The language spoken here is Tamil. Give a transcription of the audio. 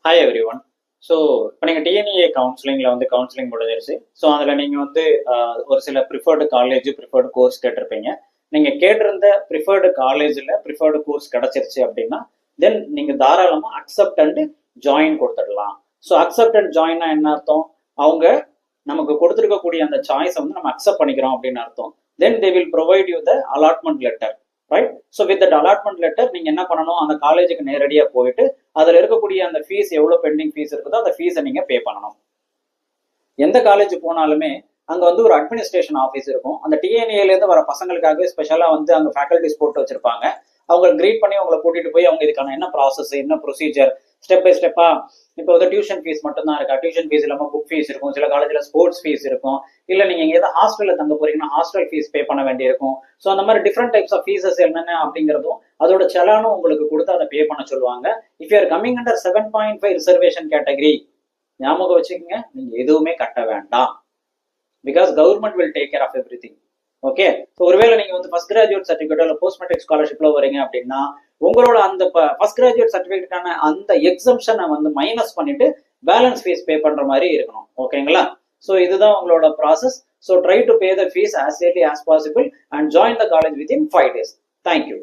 Hi every one. ஸோ இப்போ நீங்கள் டிஎன்இஏ கவுன்சிலிங்கில் வந்து கவுன்சிலிங் முடிஞ்சிருச்சு. ஸோ அதில் நீங்கள் வந்து ஒரு சில ப்ரிஃபர்டு காலேஜ் ப்ரிஃபர்டு கோர்ஸ் கேட்டிருப்பீங்க. நீங்கள் கேட்டிருந்த ப்ரிஃபர்டு காலேஜில் ப்ரிஃபர்டு கோர்ஸ் கிடச்சிருச்சு அப்படின்னா தென் நீங்கள் தாராளமாக அக்செப்ட் அண்ட் ஜாயின் கொடுத்துடலாம். ஸோ அக்செப்ட் அண்ட் ஜாயின்னா என்ன அர்த்தம்? அவங்க நமக்கு கொடுத்துருக்கக்கூடிய அந்த சாய்ஸை வந்து நம்ம அக்செப்ட் பண்ணிக்கிறோம் அப்படின்னு அர்த்தம். Then they will provide you the allotment letter, right? So with that allotment letter நீங்கள் என்ன பண்ணணும், அந்த காலேஜுக்கு நேரடியாக போயிட்டு அதில் இருக்கக்கூடிய அந்த ஃபீஸ் எவ்வளோ பெண்டிங் ஃபீஸ் இருக்குதோ அந்த ஃபீஸை நீங்கள் பே பண்ணணும். எந்த காலேஜ் போனாலுமே அங்கே வந்து ஒரு அட்மினிஸ்ட்ரேஷன் ஆஃபீஸ் இருக்கும். அந்த டிஎன்ஏலேருந்து வர பசங்களுக்காகவே ஸ்பெஷலாக வந்து அங்கே ஃபேக்கல்டிஸ் போட்டு வச்சிருப்பாங்க. அவங்க கிரீட் பண்ணி அவங்களை கூட்டிட்டு போய் அவங்க இதுக்கான என்ன ப்ராசஸ், என்ன ப்ரொசீஜர், ஸ்டெப் பை ஸ்டெப்பா. இப்போ வந்து டியூஷன் ஃபீஸ் மட்டும் தான் இருக்கா? டியூஷன் ஃபீஸ் இல்லாமல் புக் ஃபீஸ் இருக்கும், சில காலேஜில் ஸ்போர்ட்ஸ் ஃபீஸ் இருக்கும், இல்லை நீங்கள் எங்கே ஏதாவது ஹாஸ்டலில் தங்க போறீங்கன்னா ஹாஸ்டல் ஃபீஸ் பே பண்ண வேண்டியிருக்கும். ஸோ அந்த மாதிரி டிஃப்ரெண்ட் டைப்ஸ் ஆஃப் ஃபீஸஸ் என்னென்ன அப்படிங்கிறதும் அதோட செலானும் உங்களுக்கு கொடுத்து அதை பே பண்ண சொல்லுவாங்க. If you are coming under 7.5 reservation category, ஞாபகம் வச்சுக்கோங்க, நீங்கள் எதுவுமே கட்ட வேண்டாம். Because government will take care of everything. Okay. So ஒருவேளை நீங்க வந்து ஃபர்ஸ்ட் கிராஜுவேட் சர்டிஃபிகேட் இல்லை போஸ்ட் மெட்ரிக் ஸ்காலர்ஷிப்ல வரீங்க அப்படின்னா உங்களோட அந்த ஃபர்ஸ்ட் கிராஜுவேட் சர்டிஃபிகேட்டான அந்த எக்ஸம்ஷனை வந்து மைனஸ் பண்ணிட்டு பேலன்ஸ் ஃபீஸ் பே பண்ற மாதிரி இருக்கணும். ஓகேங்களா? ஸோ இதுதான் உங்களோட process. So try to pay the fees as early as possible and join the college within 5 days. Thank you.